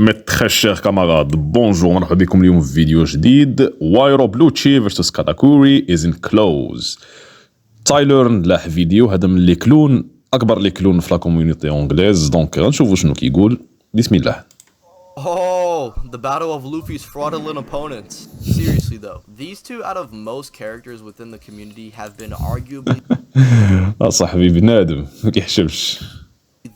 مي تخي شير كاماراد بونجور مرحبا بكم اليوم في فيديو جديد. وايرو بلوتشي فيرسس كاتاكوري از ان كلوز. تايلر لاح فيديو هذا من لي كلون اكبر لي كلون في لا كوميونيتي اونغليز، دونك غنشوفوا شنو كيقول. بسم الله. Oh, the battle of Luffy's fraudulent opponents. Seriously though, these two out of most characters within the community have been arguably صاحبي بنادم ما كيحشمش.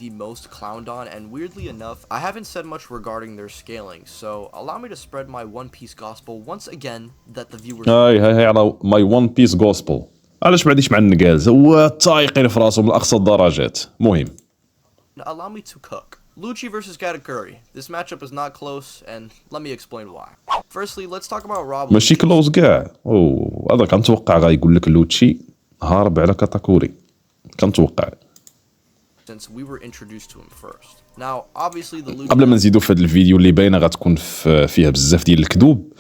the most clowned on, and weirdly enough, I haven't said much regarding their scaling, so allow me to spread my One Piece gospel once again that the viewers هاي على ماي ون بيس جوسبل. علاش ما عنديش مع النقاز، هو تايقين في راسهم لاقصى الدرجات. مهم allow me to cook. Lucci versus Katakuri. This matchup is not close, and let me explain why. Firstly, let's talk about Rob ماشي Lucci. كلوز كاع. هذا كنتوقع غايقول لك لوتشي هارب على كاتاكوري، كنتوقع Since we were introduced to him first. Now, obviously the Lucci قبل ما نزيدو في هذا الفيديو اللي باينه غتكون فيها بزاف ديال الكذوب.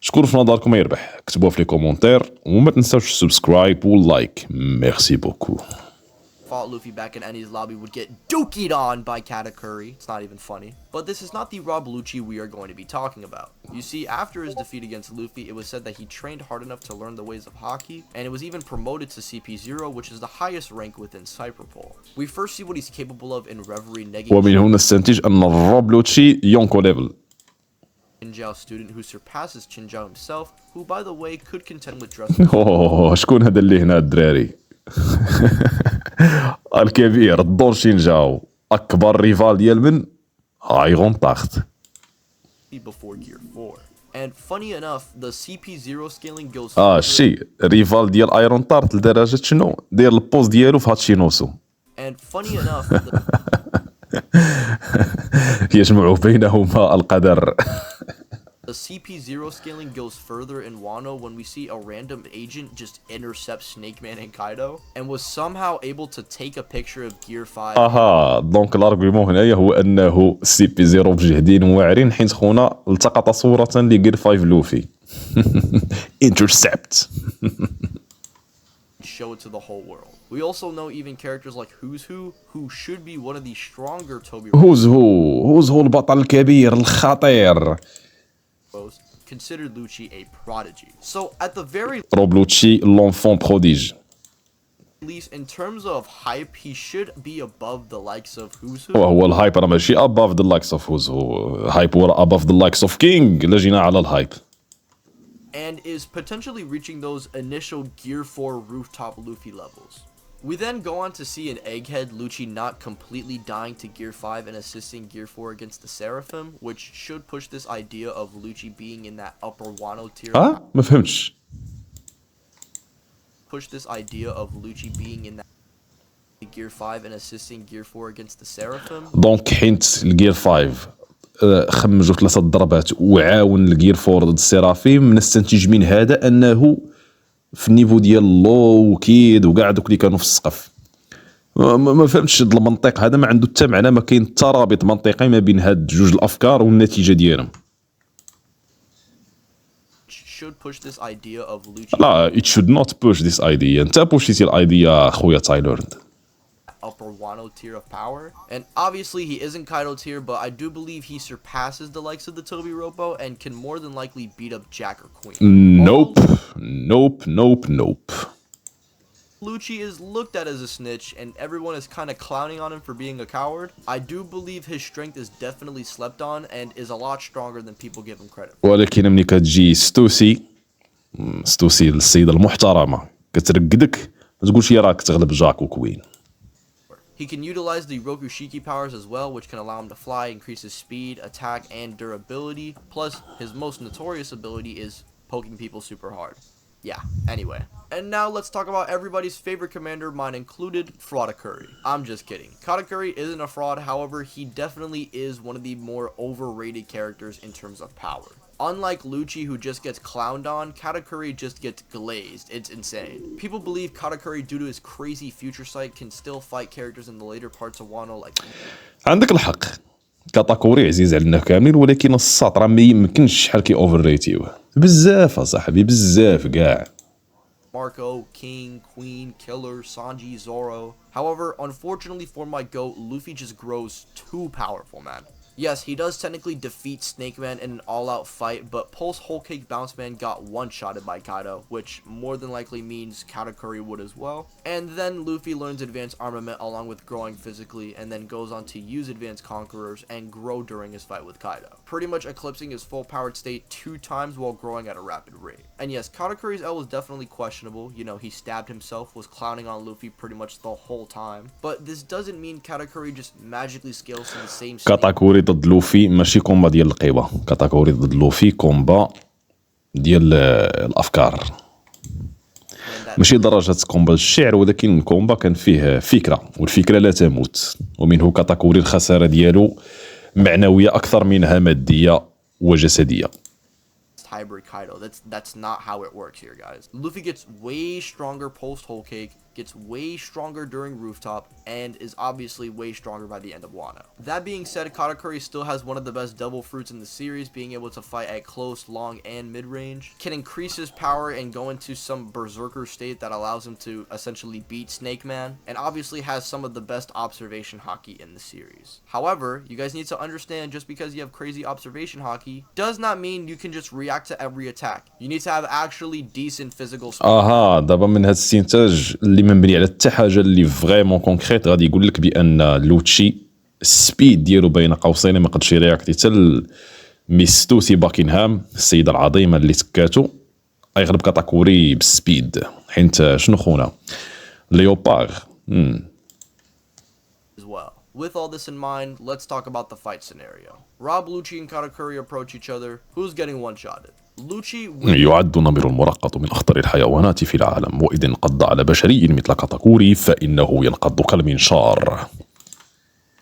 شكون في نظركم يربح؟ كتبوها في لي كومونتير وما تنساوش سبسكرايب واللايك. ميرسي بوكو. fought Luffy back in Enies lobby would get dookied on by Katakuri. It's not even funny. But this is not the Rob Lucci we are going to be talking about. You see, after his defeat against Luffy, it was said that he trained hard enough to learn the ways of Haki, and it was even promoted to CP0, which is the highest rank within Cyberpol. We first see what he's capable of in Reverie negging ومن هنا نستنتج أن الروب لوتشي يونكو ليفل. Chinjao student who surpasses Chinjao himself, who by the way could contend with Dressrosa. شكون هذا اللي هنا الدراري؟ الكبير الدور شينجاو، أكبر ريفال ديال من ايغون تاخت. Before Gear 4. And funny enough, the CP0 scaling goes الشيء ريفال ديال ايرون تارت لدرجة شنو؟ داير البوز ديالو في هاتشينوسو. And funny enough, يجمع بينهما القدر. the CP0 scaling goes further in Wano when we see a random agent just intercept Snake Man and Kaido and was somehow able to take a picture of Gear 5. دونك الارغيومون هنايا هو انه سي بي زيرو بجهدين واعرين حيت خونا التقط صورة لجير 5 لوفي. انترسبت. Show it to the whole world. We also know even characters like Who's who should be one of the stronger Toby هوز هو البطل الكبير الخطير. considered Lucci a prodigy. So at the very روب لوتشي لونفون بروديج. least in terms of hype, he should be above the likes of Who's who. وهو الهايب راه ماشي above the likes of who's who. هايب هو above the likes of king. لا جينا على الهايب. And is potentially reaching those initial Gear 4 rooftop Luffy levels. We then go on to see an Egghead Lucci not completely dying to Gear 5 and assisting Gear 4 against the Seraphim, which should push this idea of Lucci being in that upper Wano tier. ما فهمتش. Push this idea of Lucci being in that Gear 5 and assisting Gear 4 against the Seraphim. دونك حيت الجير 5 خمجوا 3 ضربات وعاون الجير 4 ضد السيرافيم، نستنتج من هذا انه في النيفو ديال لو وكيد وكاع دوك اللي كانوا في السقف. ما فهمتش هذا المنطق هذا، ما عنده حتى معنى، ما كاين حتى رابط منطقي ما بين هاد جوج الافكار والنتيجه ديالهم. Should push this idea of Lucci لا it should not push this idea. انت بوشيتي الايديا خويا تايلر. upper Wano tier of power. And obviously he isn't Kaido tier, but I do believe he surpasses the likes of the Toby Roppo and can more than likely beat up Jack or Queen. Nope. Lucci is looked at as a snitch and everyone is kind of clowning on him for being a coward. I do believe his strength is definitely slept on and is a lot stronger than people give him credit for. ولكن ملي كتجي ستوسي السيدة المحترمة كترقدك ما تقولش يا راك تغلب جاك وكوين. He can utilize the Rokushiki powers as well, which can allow him to fly, increase his speed, attack, and durability. Plus, his most notorious ability is poking people super hard. Yeah, anyway. And now let's talk about everybody's favorite commander, mine included, Katakuri. I'm just kidding. Katakuri isn't a fraud, however, he definitely is one of the more overrated characters in terms of power. Unlike Lucci, who just gets clowned on, Katakuri just gets glazed. It's insane. People believe Katakuri, due to his crazy future sight, can still fight characters in the later parts of Wano like... عندك الحق، كاتاكوري عزيز علينا كاملين، ولكن السطر ما يمكنش شحال كي اوفر ريتيوه بزاف اصاحبي، بزاف كاع. Marco, King, Queen, Killer, Sanji, Zoro. However, unfortunately for my GOAT, Luffy just grows too powerful, man. Yes, he does technically defeat Snake Man in an all-out fight, but Pulse Whole Cake Bounce Man got one-shotted by Kaido, which more than likely means Katakuri would as well. And then Luffy learns Advanced Armament along with growing physically, and then goes on to use Advanced Conquerors and grow during his fight with Kaido, pretty much eclipsing his full-powered state 2 times while growing at a rapid rate. And yes, Katakuri's L was definitely questionable. You know, he stabbed himself, was clowning on Luffy pretty much the whole time. But this doesn't mean Katakuri just magically scales to the same state. كاتاكوري ضد لوفي ماشي كومبا ديال القيبه، كاتاكوري ضد لوفي كومبا ديال الافكار، ماشي درجه كومبا الشعر، ولكن كومبا كان فيه فكره، والفكره لا تموت. ومنه كاتاكوري الخساره ديالو معنويه اكثر منها ماديه وجسديه. Hybrid Kaido. That's not how it works here, guys. Luffy gets way stronger post Whole Cake, gets way stronger during Rooftop, and is obviously way stronger by the end of Wano. That being said, Katakuri still has one of the best double fruits in the series, being able to fight at close, long, and mid-range, can increase his power and go into some berserker state that allows him to essentially beat Snake Man, and obviously has some of the best observation haki in the series. However, you guys need to understand, just because you have crazy observation haki does not mean you can just react to every attack. You need to have actually decent physical speed. دابا من هذا الاستنتاج اللي مبني على حتى حاجه اللي فريمون كونكريت غادي يقول لك بان لوتشي السبيد ديالو بين قوسين ما قدش يرياكتي حتى ميستوسي باكنهام السيده العظيمه اللي تكاتو غيغلب كاتاكوري بالسبيد، حيت شنو خونا ليوبار. As well. With all this in mind, let's talk about the fight scenario. Rob, Lucci, and Katakuri approach each other. Who's getting one-shotted? Lucci يعد نمر المرقط من أخطر الحيوانات في العالم، وإذا انقض على بشري مثل كاتاكوري فإنه ينقض كالمنشار.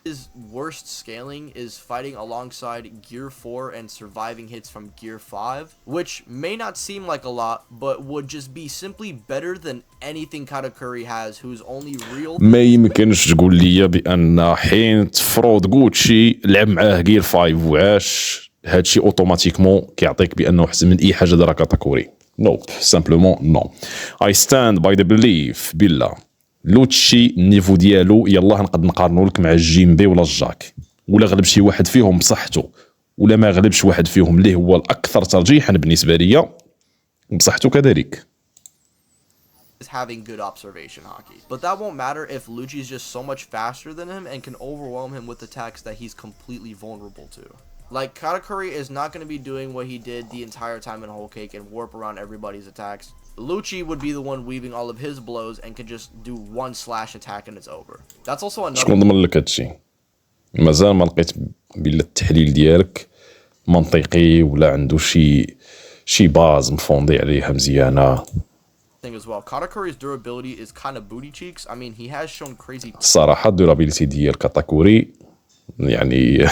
His worst scaling is fighting alongside Gear 4 and surviving hits from Gear 5, which may not seem like a lot, but would just be simply better than anything Katakuri has, whose only real... ما يمكنش تقول لي بأن حين تفرض غوتشي لعب معاه جير 5 وعاش هادشي اوتوماتيكمون كيعطيك بأنه أحسن من أي حاجة دارها كاتاكوري. نو سامبلومون نو. I stand by the belief بالله لوتشي النيفو ديالو يلاه نقد نقارنو لك مع الجيمبي ولا الجاك، ولا غلب شي واحد فيهم بصحته، ولا ما غلبش واحد فيهم اللي هو الاكثر ترجيحا بالنسبه ليا بصحته كذلك. is having good observation hockey. But that won't matter if Lucci is just so much faster than him and can overwhelm him with attacks that he's completely vulnerable to. Like, Katakuri is not going to be doing what he did the entire time in Whole Cake and warp around everybody's attacks. Lucci would be the one weaving all of his blows and could just do one slash attack and it's over. That's also another... شكون ضمن لك هادشي؟ مازال ما لقيت بلا التحليل ديالك منطقي ولا عنده شي باز مفوندي عليها مزيانه. thing as well. Katakuri's durability is kind of booty cheeks. I mean, he has shown crazy... الصراحه الدورابيليتي ديال كاتاكوري يعني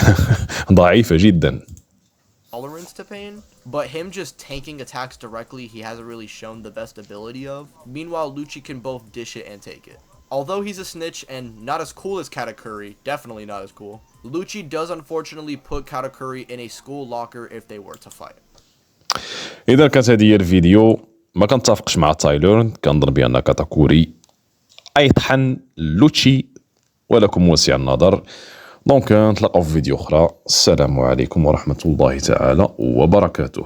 ضعيفه جدا. tolerance to pain, but him just tanking attacks directly, he hasn't really shown the best ability of. Meanwhile, Lucci can both dish it and take it. Although he's a snitch and not as cool as Katakuri, definitely not as cool, Lucci does unfortunately put Katakuri in a school locker if they were to fight. إذا كانت هذه هي الفيديو ما كنتفقش مع تايلور، كنظن بأن كاتاكوري أيطحن لوتشي، ولكم وسع النظر. دونك نتلاقاو في فيديو أخرى. السلام عليكم ورحمة الله تعالى وبركاته.